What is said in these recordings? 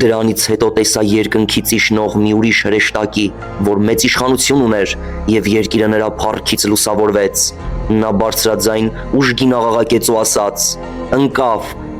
Դրանից հետո տեսա երկնքից իջնող մի ուրիշ հրեշտակի, որ մեծ իշխանություն ուներ, եւ երկիրը նրա փառքից լուսավորվեց։ Նա բարձրաձայն ուժգին աղաղակեց ու ասաց.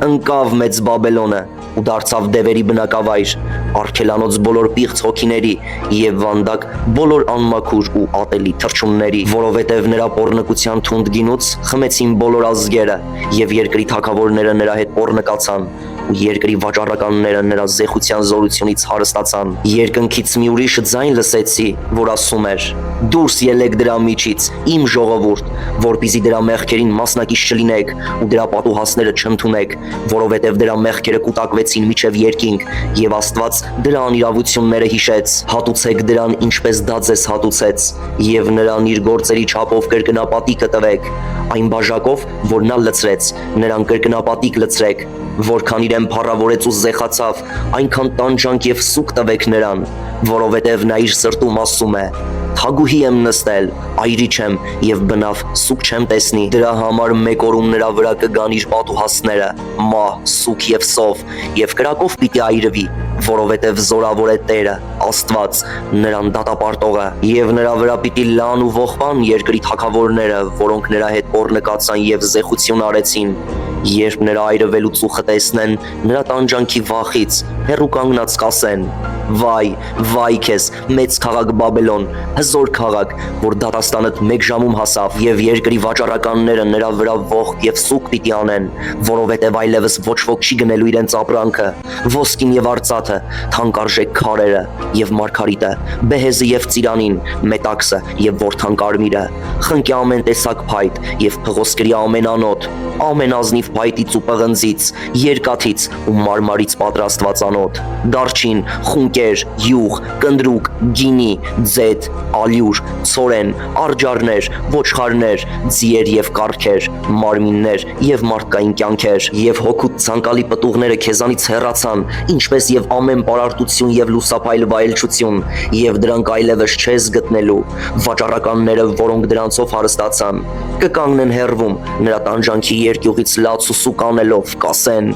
«Ընկավ մեծ Բաբելոնը ու դարձավ դևերի բնակավայր, արգելանոց բոլոր պիղծ հոգիների եւ վանդակ բոլոր անմաքուր ու ատելի թռչունների, որովհետեւ նրա պոռնկության թունդ գինուց խմեցին բոլոր ազգերը եւ երկրի թագավորները նրա հետ պոռնկացան ու երկրի վաճառականները նրա զեխության զորությունից հարստացան։ Երկնքից մի ուրիշ ձայն լսեցի, որ ասում էր. «Դուրս ելեք դրա միջից, իմ ժողովուրդ, որպեսզի դրա մեղքերին մասնակից չլինեք ու դրա պատուհասները չընդունեք, որովհետև դրա մեղքերը կուտակվեցին միջև երկինք, եւ Աստված դրա անիրավությունները հիշեց։ Հատուցեք դրան, ինչպես դա ձեզ հատուցեց, եւ նրան իր գործերի չափով կրկնապատիկը տվեք։ Այն բաժակով, որ նա լցրեց, նրան կրկնապատիկ լցրեք, որքան իրեն փառավորեց ու զեխացավ, այնքան տանջանք եւ սուկ տվեք նրան, որովհետև նա իր սրտում ասում է. թագուհի եմ նստել, այրիչ եմ եւ բնավ սուկ չեմ տեսնի։ Դրա համար մեկ օրում նրա վրա կգան իր պատուհասները, մահ, սուկ եւ սով, եւ կրակով պիտի այրվի, որովհետև զորավոր է Տերը, Աստված, նրան դատապարտողը, եւ նրա վրա պիտի լան ու ողբան երկրի թագավորները, որոնք նրա հետ պոռնկացան եւ զեխություն արեցին։ Երբ նրա այրվելու ծուխը տեսնեն, նրա տանջանքի վախից հեռու կանգնած կասեն. Վայ քեզ, մեծ քաղաք Բաբելոն, հզոր քաղաք, որ դատաստանդ մեկ ժամում հասավ, եւ երկրի վաճառականները նրա վրա ողբ եւ սուկ պիտի անեն, որովհետեւ այլևս ոչ ոք չի գնելու իրենց ապրանքը, ոսկին եւ արծաթը, թանկարժեք քարերը եւ մարգարիտը, բեհեզը եւ ծիրանին, մետաքսը եւ ворթան կարմիրը, խնկի ամեն տեսակ փայտ եւ փղոսկրի ամեն անոթ, ամեն ազնիվ փայտից ու պղնձից, երկաթից ու մարմարից պատրաստված անոթ, դարչին, խունկեր, յուղ, կնդրուկ, գինի, ձետ, ալյուր, ցորեն, արջառներ, ոչխարներ, ձիեր եւ կառքեր, մարմիններ եւ մարդկային կյանքեր, եւ հոգուտ ցանկալի պտուղները քեզանից հեռացան, ինչպես եւ ամեն պարարտություն եւ լուսափայլ վայելչություն, եւ դրանք այլևս չես գտնելու։ Վաճառականները, որոնք դրանցով հարստացան, կկանգնեն հեռվում, նրա տանջանքի երկյուղից լաց ու սուկ անելով, կասեն.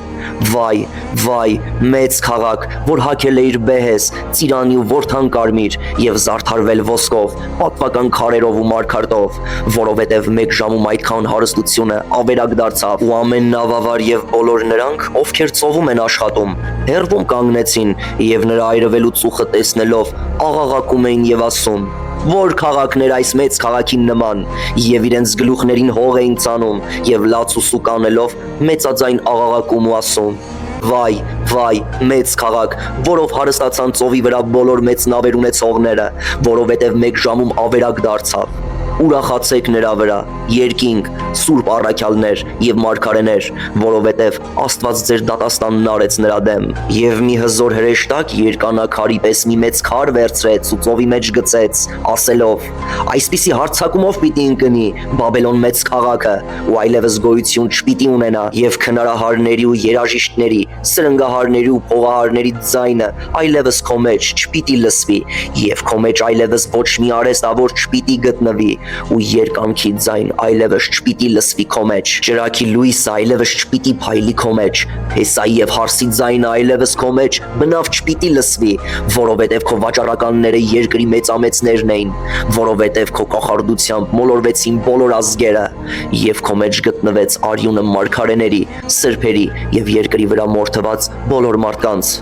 Վայ, մեծ քաղաք, որ հագել է իր բեհեզ, ծիրանի ու ворթան կարմիր եւ զարդարվել ոսկով, պատվական քարերով ու մարգարտով, որովհետեւ մեկ ժամում այդքան հարստությունը ավերակ դարձավ, ու ամեն նավավար եւ բոլոր նրանք, ովքեր ծովում են աշխատում, հեռվում կանգնեցին եւ նրա այրվելու ծուխը տեսնելով աղաղակում էին եւ ասում. Որ քաղաքներ այս մեծ քաղաքին նման, եւ իրենց գլուխներին հող էին ցանում եւ լաց ու սուկ անելով մեծաձայն աղաղակում ու ասում. Վայ, մեծ քաղաք, որով հարստացան ծովի վրա բոլոր մեծ նավեր ունեցողները, որովհետև մեկ ժամում ավերակ դարձավ։ Ուրախացեք նրա վրա, երկինք, սուրբ առաքյալներ եւ մարգարեներ, որովհետև Աստված ձեր դատաստանն արեց նրա դեմ։ Եվ մի հզոր հրեշտակ երկանաքարի պես մի մեծ քար վերցրեց ու ծովի մեջ գցեց, ասելով. Այսպիսի հարձակումով պիտի ընկնի Բաբելոն մեծ քաղաքը, ու այլևս գոյություն չպիտի ունենա, եւ քնարահարների ու երաժիշտների, սրնգահարների ու փողահարների ձայնը այլևս քո մեջ չպիտի լսվի, եւ քո մեջ այլևս ոչ մի արհեստավոր չպիտի գտնվի, ու երկանքի ձայն այլևս չպիտի լսվի քո մեջ, ճրագի լույսը այլևս չպիտի փայլի քո մեջ, հեսայի եւ հարսի ձայնը այլևս քո մեջ բնավ չպիտի լսվի, որովհետեւ քո վաճառականները երկրի մեծամեծներն էին, որովհետեւ քո կախարդությամբ մոլորվեցին բոլոր ազգերը, եւ քո մեջ գտնվեց արյունը մարգարեների, սրբերի եւ երկրի վրա մորթված բոլոր մարդկանց։